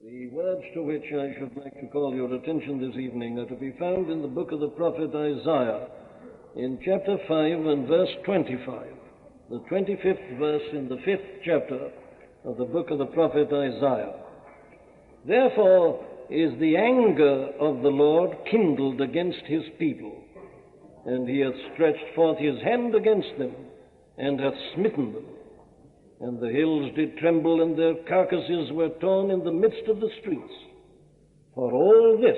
The words to which I should like to call your attention this evening are to be found in the book of the prophet Isaiah, in chapter 5 and verse 25, the 25th verse in the 5th chapter of the book of the prophet Isaiah. Therefore is the anger of the Lord kindled against his people, and he hath stretched forth his hand against them, and hath smitten them. And the hills did tremble, and their carcasses were torn in the midst of the streets. For all this,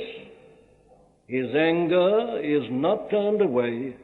his anger is not turned away,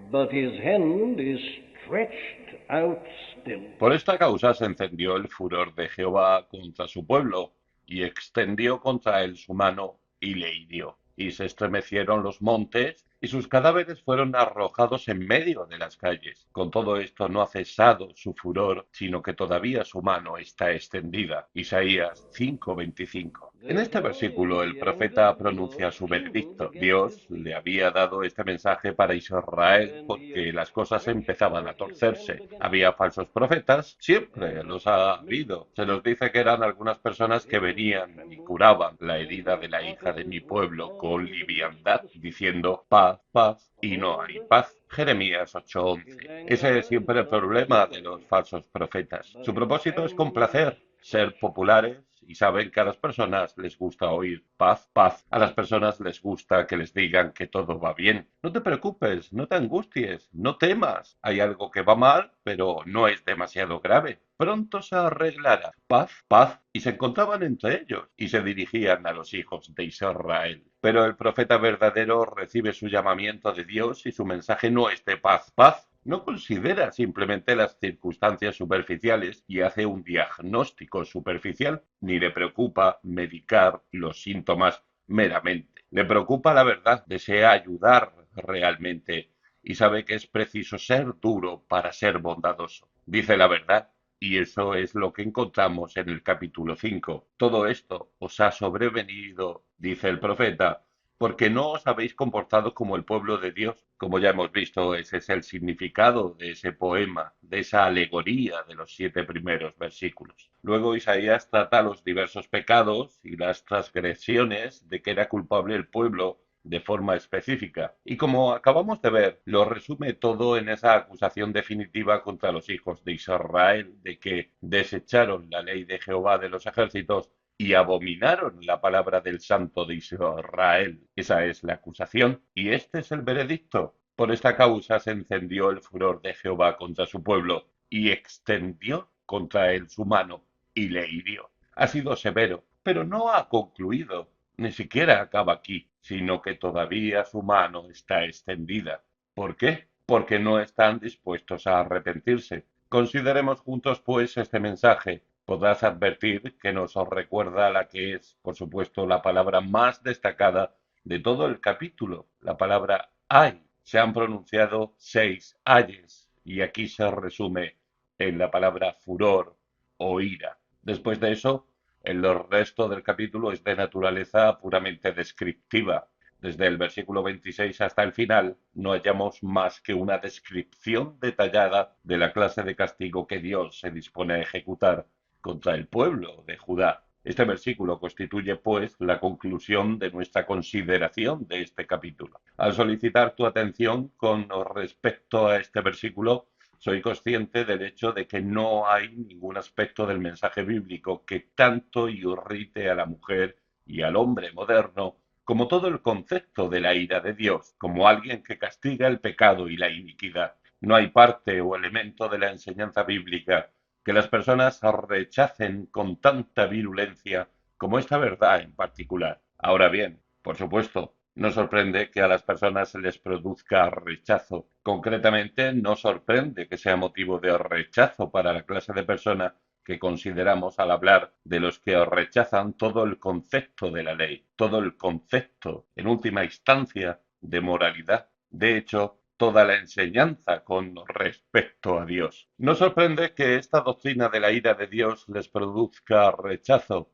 but his hand is stretched out still. Por esta causa se encendió el furor de Jehová contra su pueblo, y extendió contra él su mano, y le hirió. Y se estremecieron los montes, y sus cadáveres fueron arrojados en medio de las calles. Con todo esto no ha cesado su furor, sino que todavía su mano está extendida. Isaías 5:25. En este versículo el profeta pronuncia su veredicto. Dios le había dado este mensaje para Israel porque las cosas empezaban a torcerse. Había falsos profetas, siempre los ha habido. Se nos dice que eran algunas personas que venían y curaban la herida de la hija de mi pueblo con liviandad, diciendo paz, paz, y no hay paz. Jeremías 8:11. Ese es siempre el problema de los falsos profetas. Su propósito es complacer, ser populares, y saben que a las personas les gusta oír paz, paz. A las personas les gusta que les digan que todo va bien. No te preocupes, no te angusties, no temas. Hay algo que va mal, pero no es demasiado grave. Pronto se arreglará. Paz, paz. Y se encontraban entre ellos y se dirigían a los hijos de Israel. Pero el profeta verdadero recibe su llamamiento de Dios y su mensaje no es de paz, paz. No considera simplemente las circunstancias superficiales y hace un diagnóstico superficial, ni le preocupa medicar los síntomas meramente. Le preocupa la verdad, desea ayudar realmente y sabe que es preciso ser duro para ser bondadoso. Dice la verdad. Y eso es lo que encontramos en el capítulo 5. Todo esto os ha sobrevenido, dice el profeta, porque no os habéis comportado como el pueblo de Dios. Como ya hemos visto, ese es el significado de ese poema, de esa alegoría de los 7 primeros versículos. Luego Isaías trata los diversos pecados y las transgresiones de que era culpable el pueblo de forma específica. Y como acabamos de ver, lo resume todo en esa acusación definitiva contra los hijos de Israel de que desecharon la ley de Jehová de los ejércitos y abominaron la palabra del Santo de Israel. Esa es la acusación y este es el veredicto. Por esta causa se encendió el furor de Jehová contra su pueblo y extendió contra él su mano y le hirió. Ha sido severo, pero no ha concluido. Ni siquiera acaba aquí, sino que todavía su mano está extendida. ¿Por qué? Porque no están dispuestos a arrepentirse. Consideremos juntos, pues, este mensaje. Podrás advertir que nos recuerda la que es, por supuesto, la palabra más destacada de todo el capítulo, la palabra ay. Se han pronunciado 6 ayes y aquí se resume en la palabra furor o ira. Después de eso, el resto del capítulo es de naturaleza puramente descriptiva. Desde el versículo 26 hasta el final no hallamos más que una descripción detallada de la clase de castigo que Dios se dispone a ejecutar contra el pueblo de Judá. Este versículo constituye, pues, la conclusión de nuestra consideración de este capítulo. Al solicitar tu atención con respecto a este versículo, soy consciente del hecho de que no hay ningún aspecto del mensaje bíblico que tanto irrite a la mujer y al hombre moderno como todo el concepto de la ira de Dios, como alguien que castiga el pecado y la iniquidad. No hay parte o elemento de la enseñanza bíblica que las personas rechacen con tanta virulencia como esta verdad en particular. Ahora bien, por supuesto, no sorprende que a las personas se les produzca rechazo. Concretamente, no sorprende que sea motivo de rechazo para la clase de persona que consideramos al hablar de los que rechazan todo el concepto de la ley, todo el concepto, en última instancia, de moralidad. De hecho, toda la enseñanza con respecto a Dios. No sorprende que esta doctrina de la ira de Dios les produzca rechazo.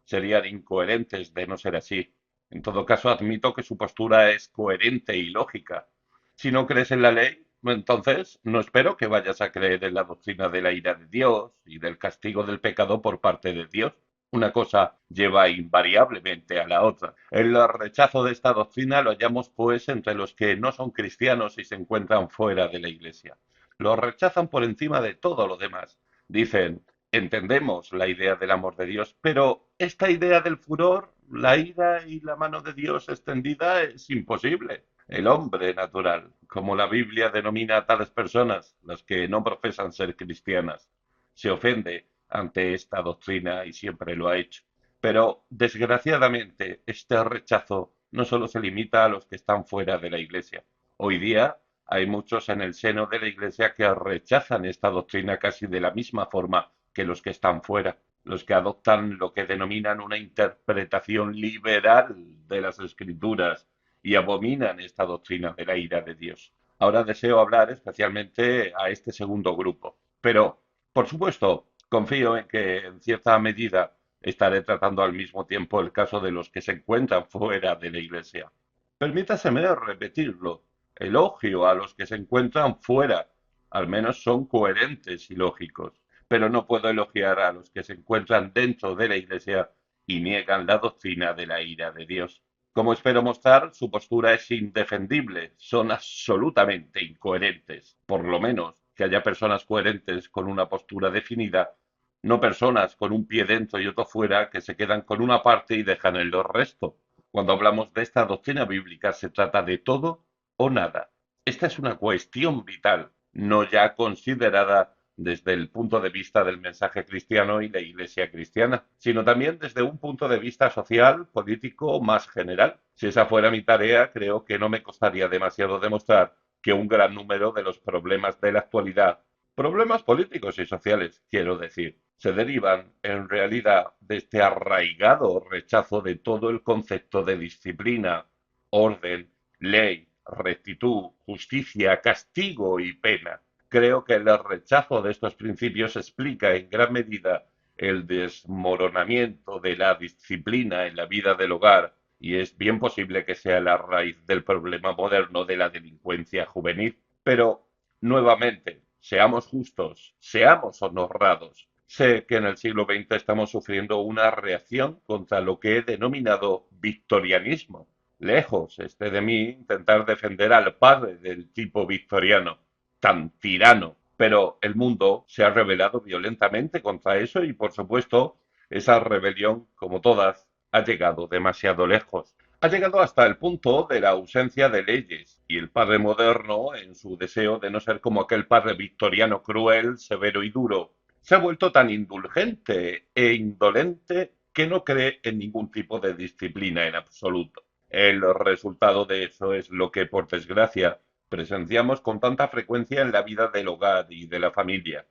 Serían incoherentes de no ser así. En todo caso, admito que su postura es coherente y lógica. Si no crees en la ley, entonces no espero que vayas a creer en la doctrina de la ira de Dios y del castigo del pecado por parte de Dios. Una cosa lleva invariablemente a la otra. El rechazo de esta doctrina lo hallamos, pues, entre los que no son cristianos y se encuentran fuera de la Iglesia. Lo rechazan por encima de todo lo demás. Dicen, entendemos la idea del amor de Dios, pero esta idea del furor, la ira y la mano de Dios extendida es imposible. El hombre natural, como la Biblia denomina a tales personas, las que no profesan ser cristianas, se ofende ante esta doctrina y siempre lo ha hecho. Pero, desgraciadamente, este rechazo no solo se limita a los que están fuera de la Iglesia. Hoy día hay muchos en el seno de la Iglesia que rechazan esta doctrina casi de la misma forma que los que están fuera, los que adoptan lo que denominan una interpretación liberal de las Escrituras y abominan esta doctrina de la ira de Dios. Ahora deseo hablar especialmente a este segundo grupo, pero, por supuesto, confío en que en cierta medida estaré tratando al mismo tiempo el caso de los que se encuentran fuera de la Iglesia. Permítaseme repetirlo. Elogio a los que se encuentran fuera, al menos son coherentes y lógicos, pero no puedo elogiar a los que se encuentran dentro de la Iglesia y niegan la doctrina de la ira de Dios. Como espero mostrar, su postura es indefendible, son absolutamente incoherentes. Por lo menos que haya personas coherentes con una postura definida, no personas con un pie dentro y otro fuera que se quedan con una parte y dejan el resto. Cuando hablamos de esta doctrina bíblica se trata de todo o nada. Esta es una cuestión vital, no ya considerada desde el punto de vista del mensaje cristiano y la Iglesia cristiana, sino también desde un punto de vista social, político más general. Si esa fuera mi tarea, creo que no me costaría demasiado demostrar que un gran número de los problemas de la actualidad, problemas políticos y sociales, quiero decir, se derivan en realidad de este arraigado rechazo de todo el concepto de disciplina, orden, ley, rectitud, justicia, castigo y pena. Creo que el rechazo de estos principios explica en gran medida el desmoronamiento de la disciplina en la vida del hogar y es bien posible que sea la raíz del problema moderno de la delincuencia juvenil. Pero, nuevamente, seamos justos, seamos honrados. Sé que en el siglo XX estamos sufriendo una reacción contra lo que he denominado victorianismo. Lejos esté de mí intentar defender al padre del tipo victoriano, tan tirano, pero el mundo se ha rebelado violentamente contra eso y, por supuesto, esa rebelión, como todas, ha llegado demasiado lejos. Ha llegado hasta el punto de la ausencia de leyes y el padre moderno, en su deseo de no ser como aquel padre victoriano cruel, severo y duro, se ha vuelto tan indulgente e indolente que no cree en ningún tipo de disciplina en absoluto. El resultado de eso es lo que, por desgracia, presenciamos con tanta frecuencia en la vida del hogar y de la familia,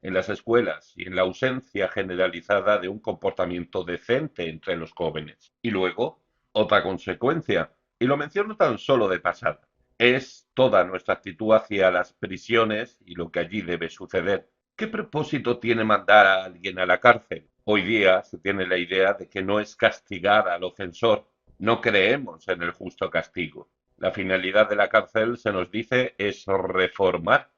en las escuelas y en la ausencia generalizada de un comportamiento decente entre los jóvenes. Y luego, otra consecuencia, y lo menciono tan solo de pasada, es toda nuestra actitud hacia las prisiones y lo que allí debe suceder. ¿Qué propósito tiene mandar a alguien a la cárcel? Hoy día se tiene la idea de que no es castigar al ofensor. No creemos en el justo castigo. La finalidad de la cárcel, se nos dice, es reformar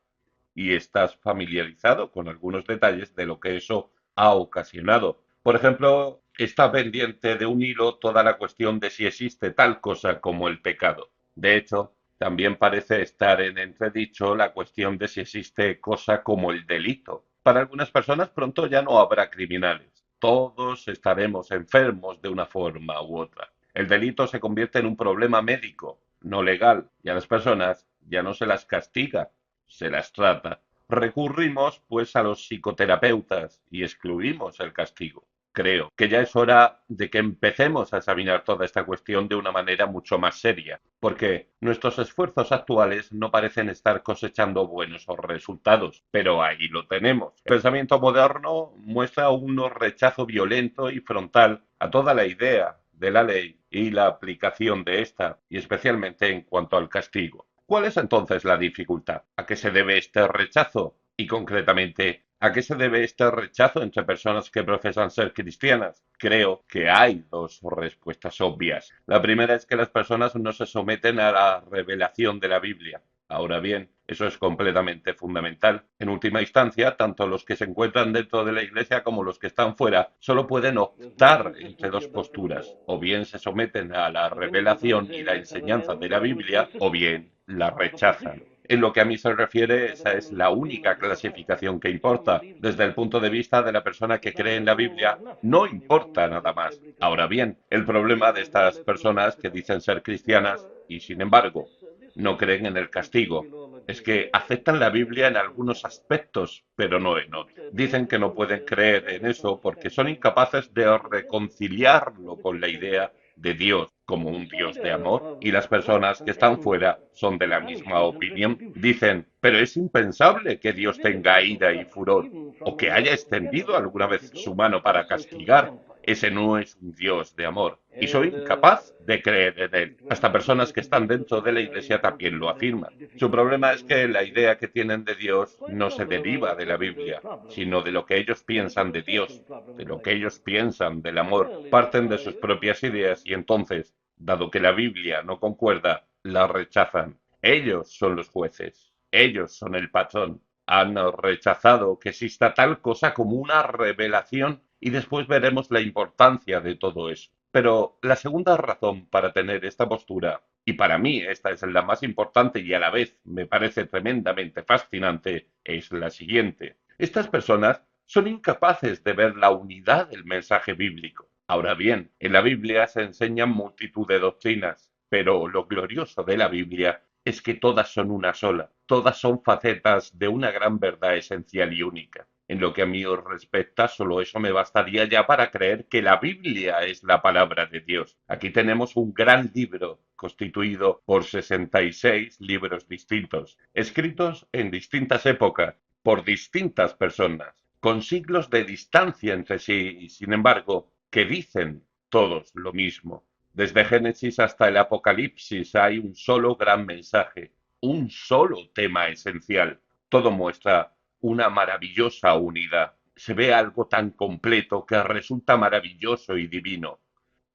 y estás familiarizado con algunos detalles de lo que eso ha ocasionado. Por ejemplo, está pendiente de un hilo toda la cuestión de si existe tal cosa como el pecado. De hecho, también parece estar en entredicho la cuestión de si existe cosa como el delito. Para algunas personas pronto ya no habrá criminales. Todos estaremos enfermos de una forma u otra. El delito se convierte en un problema médico, no legal, y a las personas ya no se las castiga, se las trata. Recurrimos, pues, a los psicoterapeutas y excluimos el castigo. Creo que ya es hora de que empecemos a examinar toda esta cuestión de una manera mucho más seria, porque nuestros esfuerzos actuales no parecen estar cosechando buenos resultados, pero ahí lo tenemos. El pensamiento moderno muestra un rechazo violento y frontal a toda la idea de la ley y la aplicación de esta, y especialmente en cuanto al castigo. ¿Cuál es entonces la dificultad? ¿A qué se debe este rechazo? Y concretamente, ¿A qué se debe este rechazo entre personas que profesan ser cristianas? Creo que hay dos respuestas obvias. La primera es que las personas no se someten a la revelación de la Biblia. Ahora bien, eso es completamente fundamental. En última instancia, tanto los que se encuentran dentro de la Iglesia como los que están fuera solo pueden optar entre dos posturas. O bien se someten a la revelación y la enseñanza de la Biblia, o bien la rechazan. En lo que a mí se refiere, esa es la única clasificación que importa. Desde el punto de vista de la persona que cree en la Biblia, no importa nada más. Ahora bien, el problema de estas personas que dicen ser cristianas y sin embargo no creen en el castigo es que aceptan la Biblia en algunos aspectos, pero no en otros. Dicen que no pueden creer en eso porque son incapaces de reconciliarlo con la idea de Dios como un Dios de amor, y las personas que están fuera son de la misma opinión. Dicen, pero es impensable que Dios tenga ira y furor, o que haya extendido alguna vez su mano para castigar. Ese no es un Dios de amor, y soy incapaz de creer en él. Hasta personas que están dentro de la Iglesia también lo afirman. Su problema es que la idea que tienen de Dios no se deriva de la Biblia, sino de lo que ellos piensan de Dios, de lo que ellos piensan del amor. Parten de sus propias ideas y entonces, dado que la Biblia no concuerda, la rechazan. Ellos son los jueces, ellos son el patrón. Han rechazado que exista tal cosa como una revelación y después veremos la importancia de todo eso. Pero la segunda razón para tener esta postura, y para mí esta es la más importante y a la vez me parece tremendamente fascinante, es la siguiente. Estas personas son incapaces de ver la unidad del mensaje bíblico. Ahora bien, en la Biblia se enseñan multitud de doctrinas, pero lo glorioso de la Biblia es que todas son una sola, todas son facetas de una gran verdad esencial y única. En lo que a mí os respecta, solo eso me bastaría ya para creer que la Biblia es la palabra de Dios. Aquí tenemos un gran libro constituido por 66 libros distintos, escritos en distintas épocas, por distintas personas, con siglos de distancia entre sí y, sin embargo, que dicen todos lo mismo. Desde Génesis hasta el Apocalipsis hay un solo gran mensaje, un solo tema esencial. Todo muestra una maravillosa unidad. Se ve algo tan completo que resulta maravilloso y divino.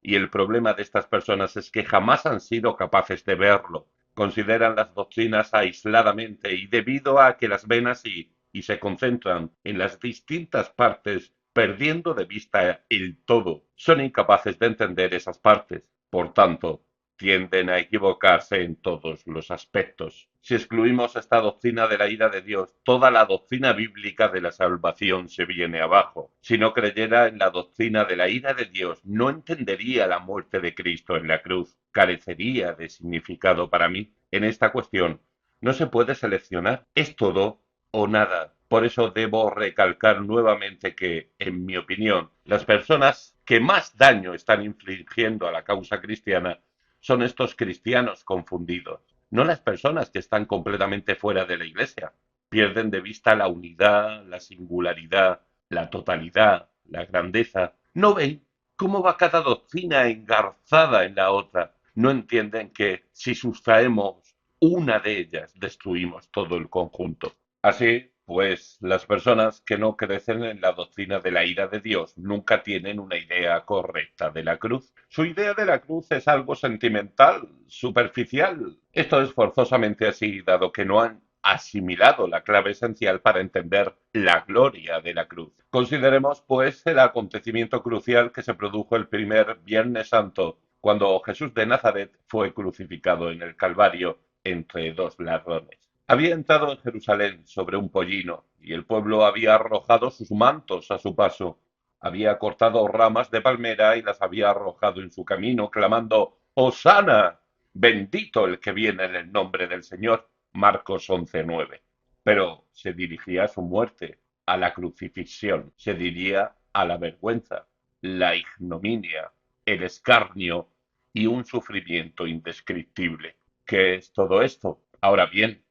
Y el problema de estas personas es que jamás han sido capaces de verlo. Consideran las doctrinas aisladamente y debido a que las ven así y se concentran en las distintas partes, perdiendo de vista el todo, son incapaces de entender esas partes. Por tanto, tienden a equivocarse en todos los aspectos. Si excluimos esta doctrina de la ira de Dios, toda la doctrina bíblica de la salvación se viene abajo. Si no creyera en la doctrina de la ira de Dios, no entendería la muerte de Cristo en la cruz, carecería de significado para mí. En esta cuestión no se puede seleccionar, es todo o nada. Por eso debo recalcar nuevamente que, en mi opinión, las personas que más daño están infligiendo a la causa cristiana son estos cristianos confundidos, no las personas que están completamente fuera de la Iglesia. Pierden de vista la unidad, la singularidad, la totalidad, la grandeza. No ven cómo va cada doctrina engarzada en la otra. No entienden que si sustraemos una de ellas, destruimos todo el conjunto. Así, pues, las personas que no crecen en la doctrina de la ira de Dios nunca tienen una idea correcta de la cruz. Su idea de la cruz es algo sentimental, superficial. Esto es forzosamente así, dado que no han asimilado la clave esencial para entender la gloria de la cruz. Consideremos, pues, el acontecimiento crucial que se produjo el primer Viernes Santo, cuando Jesús de Nazaret fue crucificado en el Calvario entre dos ladrones. Había entrado en Jerusalén sobre un pollino, y el pueblo había arrojado sus mantos a su paso. Había cortado ramas de palmera y las había arrojado en su camino, clamando «¡Hosana! Bendito el que viene en el nombre del Señor». Marcos 11:9. Pero se dirigía a su muerte, a la crucifixión, se diría a la vergüenza, la ignominia, el escarnio y un sufrimiento indescriptible. ¿Qué es todo esto? Ahora bien,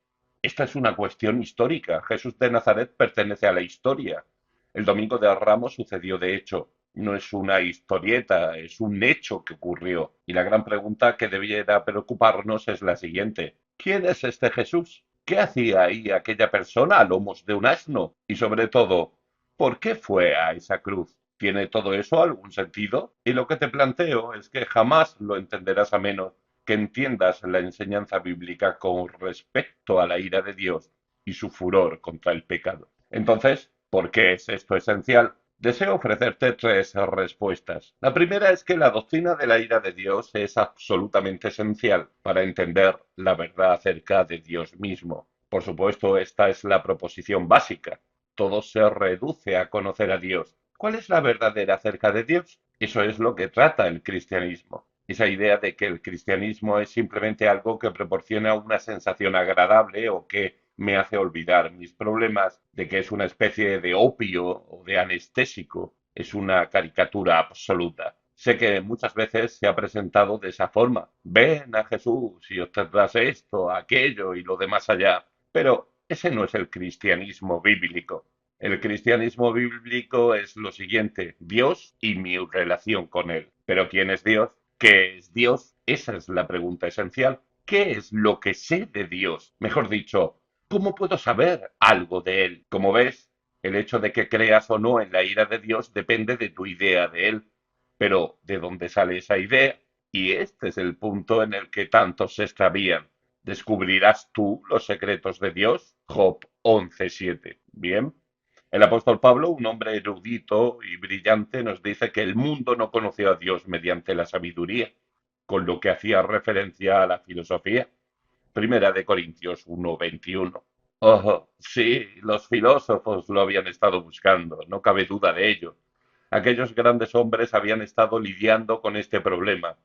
esta es una cuestión histórica. Jesús de Nazaret pertenece a la historia. El Domingo de Ramos sucedió de hecho. No es una historieta, es un hecho que ocurrió. Y la gran pregunta que debiera preocuparnos es la siguiente. ¿Quién es este Jesús? ¿Qué hacía ahí aquella persona a lomos de un asno? Y sobre todo, ¿por qué fue a esa cruz? ¿Tiene todo eso algún sentido? Y lo que te planteo es que jamás lo entenderás a menos que entiendas la enseñanza bíblica con respecto a la ira de Dios y su furor contra el pecado. Entonces, ¿por qué es esto esencial? Deseo ofrecerte tres respuestas. La primera es que la doctrina de la ira de Dios es absolutamente esencial para entender la verdad acerca de Dios mismo. Por supuesto, esta es la proposición básica. Todo se reduce a conocer a Dios. ¿Cuál es la verdadera acerca de Dios? Eso es lo que trata el cristianismo. Esa idea de que el cristianismo es simplemente algo que proporciona una sensación agradable o que me hace olvidar mis problemas, de que es una especie de opio o de anestésico, es una caricatura absoluta. Sé que muchas veces se ha presentado de esa forma. Ven a Jesús y obtendrás esto, aquello y lo demás allá. Pero ese no es el cristianismo bíblico. El cristianismo bíblico es lo siguiente, Dios y mi relación con Él. Pero ¿quién es Dios? ¿Qué es Dios? Esa es la pregunta esencial. ¿Qué es lo que sé de Dios? Mejor dicho, ¿cómo puedo saber algo de Él? Como ves, el hecho de que creas o no en la ira de Dios depende de tu idea de Él. Pero, ¿de dónde sale esa idea? Y este es el punto en el que tantos se extravían. ¿Descubrirás tú los secretos de Dios? Job 11:7. Bien. El apóstol Pablo, un hombre erudito y brillante, nos dice que el mundo no conoció a Dios mediante la sabiduría, con lo que hacía referencia a la filosofía. Primera de Corintios 1:21. Oh, sí, los filósofos lo habían estado buscando, no cabe duda de ello. Aquellos grandes hombres habían estado lidiando con este problema.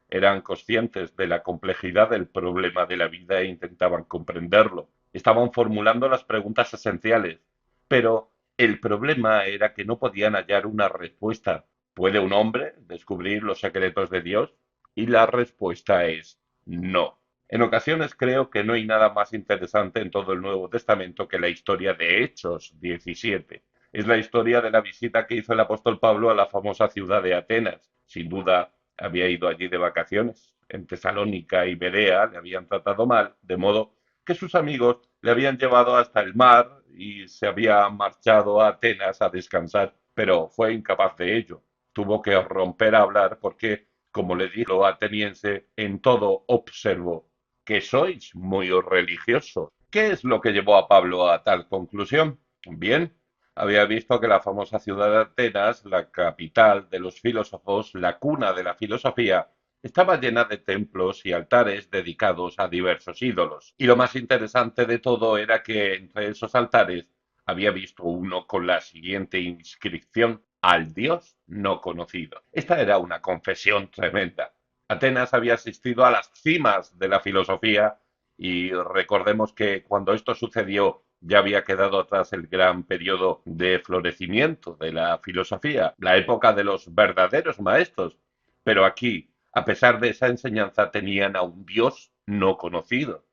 Eran conscientes de la complejidad del problema de la vida e intentaban comprenderlo. Estaban formulando las preguntas esenciales, pero el problema era que no podían hallar una respuesta. ¿Puede un hombre descubrir los secretos de Dios? Y la respuesta es no. En ocasiones creo que no hay nada más interesante en todo el Nuevo Testamento que la historia de Hechos 17. Es la historia de la visita que hizo el apóstol Pablo a la famosa ciudad de Atenas. Sin duda, había ido allí de vacaciones. En Tesalónica y Berea le habían tratado mal, de modo que sus amigos le habían llevado hasta el mar y se había marchado a Atenas a descansar, pero fue incapaz de ello. Tuvo que romper a hablar porque, como le dijo ateniense, en todo observó que sois muy religiosos. ¿Qué es lo que llevó a Pablo a tal conclusión? Bien, había visto que la famosa ciudad de Atenas, la capital de los filósofos, la cuna de la filosofía, estaba llena de templos y altares dedicados a diversos ídolos. Y lo más interesante de todo era que entre esos altares había visto uno con la siguiente inscripción: al Dios no conocido. Esta era una confesión tremenda. Atenas había asistido a las cimas de la filosofía y recordemos que cuando esto sucedió ya había quedado atrás el gran periodo de florecimiento de la filosofía, la época de los verdaderos maestros. Pero aquí, a pesar de esa enseñanza, tenían a un Dios no conocido.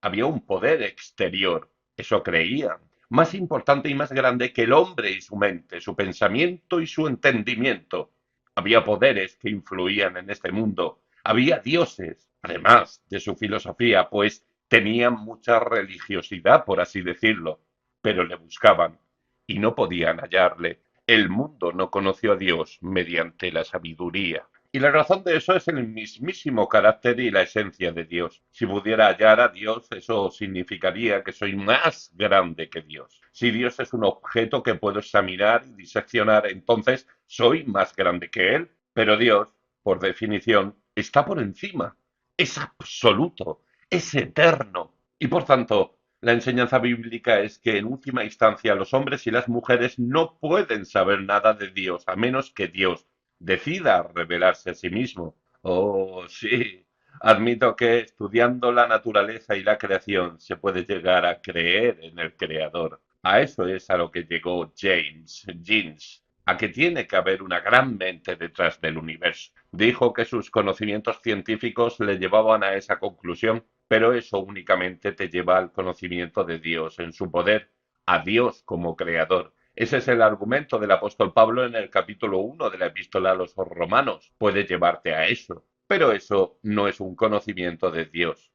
Había un poder exterior, eso creían, más importante y más grande que el hombre y su mente, su pensamiento y su entendimiento. Había poderes que influían en este mundo, había dioses, además de su filosofía, pues tenían mucha religiosidad, por así decirlo, pero le buscaban y no podían hallarle. El mundo no conoció a Dios mediante la sabiduría. Y la razón de eso es el mismísimo carácter y la esencia de Dios. Si pudiera hallar a Dios, eso significaría que soy más grande que Dios. Si Dios es un objeto que puedo examinar y diseccionar, entonces soy más grande que Él. Pero Dios, por definición, está por encima. Es absoluto, es eterno. Y por tanto, la enseñanza bíblica es que en última instancia los hombres y las mujeres no pueden saber nada de Dios a menos que Dios decida revelarse a sí mismo. Oh, sí, admito que estudiando la naturaleza y la creación se puede llegar a creer en el Creador. A eso es a lo que llegó Jeans, a que tiene que haber una gran mente detrás del universo. Dijo que sus conocimientos científicos le llevaban a esa conclusión, pero eso únicamente te lleva al conocimiento de Dios en su poder, a Dios como creador. Ese es el argumento del apóstol Pablo en el capítulo 1 de la epístola a los romanos. Puede llevarte a eso, pero eso no es un conocimiento de Dios.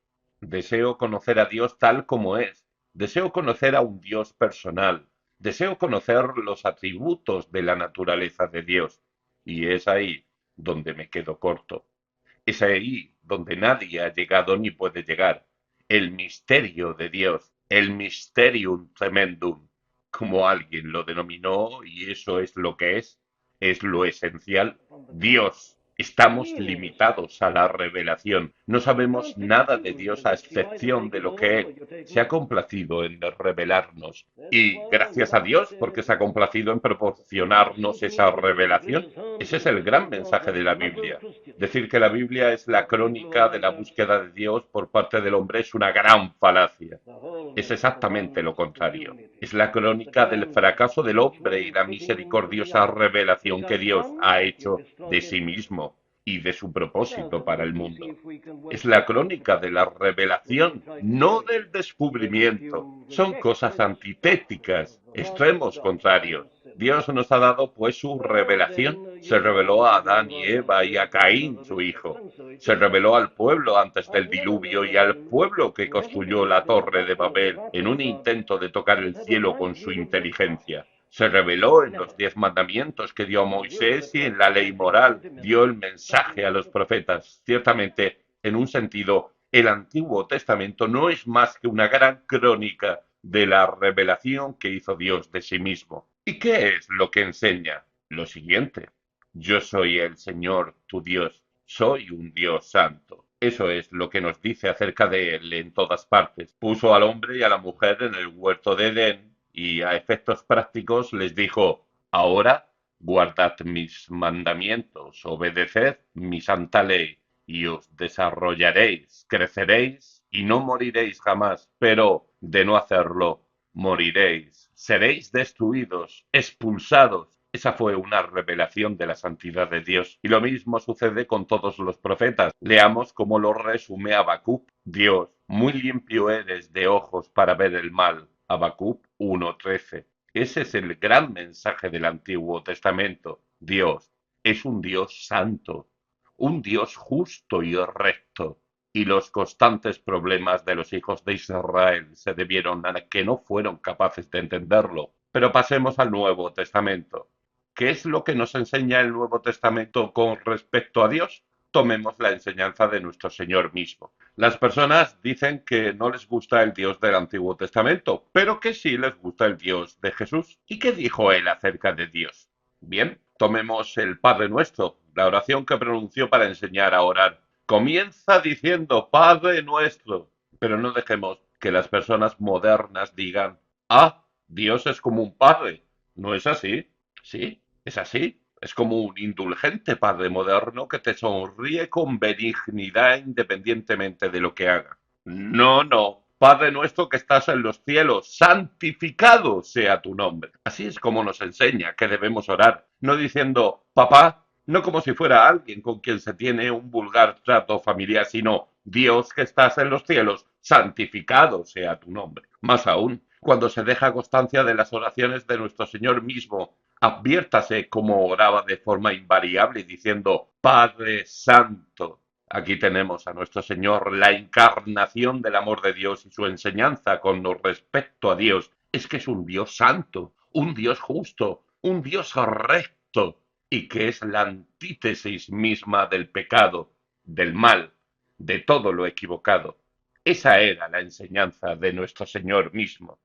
Deseo conocer a Dios tal como es. Deseo conocer a un Dios personal. Deseo conocer los atributos de la naturaleza de Dios. Y es ahí donde me quedo corto. Es ahí donde nadie ha llegado ni puede llegar. El misterio de Dios, el mysterium tremendum, como alguien lo denominó, y eso es lo que es lo esencial. Dios. Estamos limitados a la revelación. No sabemos nada de Dios a excepción de lo que Él se ha complacido en revelarnos. Y gracias a Dios, porque se ha complacido en proporcionarnos esa revelación. Ese es el gran mensaje de la Biblia. Decir que la Biblia es la crónica de la búsqueda de Dios por parte del hombre es una gran falacia. Es exactamente lo contrario. Es la crónica del fracaso del hombre y la misericordiosa revelación que Dios ha hecho de sí mismo y de su propósito para el mundo. Es la crónica de la revelación, no del descubrimiento. Son cosas antitéticas, extremos contrarios. Dios nos ha dado pues su revelación. Se reveló a Adán y Eva y a Caín, su hijo. Se reveló al pueblo antes del diluvio y al pueblo que construyó la torre de Babel en un intento de tocar el cielo con su inteligencia. Se reveló en los 10 mandamientos que dio a Moisés y en la ley moral. Dio el mensaje a los profetas. Ciertamente, en un sentido, el Antiguo Testamento no es más que una gran crónica de la revelación que hizo Dios de sí mismo. ¿Y qué es lo que enseña? Lo siguiente. Yo soy el Señor, tu Dios. Soy un Dios santo. Eso es lo que nos dice acerca de Él en todas partes. Puso al hombre y a la mujer en el huerto de Edén y a efectos prácticos les dijo, ahora guardad mis mandamientos, obedeced mi santa ley y os desarrollaréis, creceréis y no moriréis jamás, pero de no hacerlo, moriréis, seréis destruidos, expulsados. Esa fue una revelación de la santidad de Dios. Y lo mismo sucede con todos los profetas. Leamos cómo lo resume Habacuc. Dios, muy limpio eres de ojos para ver el mal. Habacuc 1:13. Ese es el gran mensaje del Antiguo Testamento. Dios es un Dios santo, un Dios justo y recto. Y los constantes problemas de los hijos de Israel se debieron a que no fueron capaces de entenderlo. Pero pasemos al Nuevo Testamento. ¿Qué es lo que nos enseña el Nuevo Testamento con respecto a Dios? Tomemos la enseñanza de nuestro Señor mismo. Las personas dicen que no les gusta el Dios del Antiguo Testamento, pero que sí les gusta el Dios de Jesús. ¿Y qué dijo él acerca de Dios? Bien, tomemos el Padre Nuestro, la oración que pronunció para enseñar a orar. Comienza diciendo Padre Nuestro, pero no dejemos que las personas modernas digan, ah, Dios es como un padre. ¿No es así? Sí, es así. Es como un indulgente padre moderno que te sonríe con benignidad independientemente de lo que haga. No, no. Padre nuestro que estás en los cielos, santificado sea tu nombre. Así es como nos enseña que debemos orar, no diciendo papá, no como si fuera alguien con quien se tiene un vulgar trato familiar, sino Dios que estás en los cielos, santificado sea tu nombre. Más aún, cuando se deja constancia de las oraciones de nuestro Señor mismo, adviértase cómo oraba de forma invariable diciendo Padre Santo. Aquí tenemos a nuestro Señor, la encarnación del amor de Dios y su enseñanza con respecto a Dios. Es que es un Dios santo, un Dios justo, un Dios recto y que es la antítesis misma del pecado, del mal, de todo lo equivocado. Esa era la enseñanza de nuestro Señor mismo.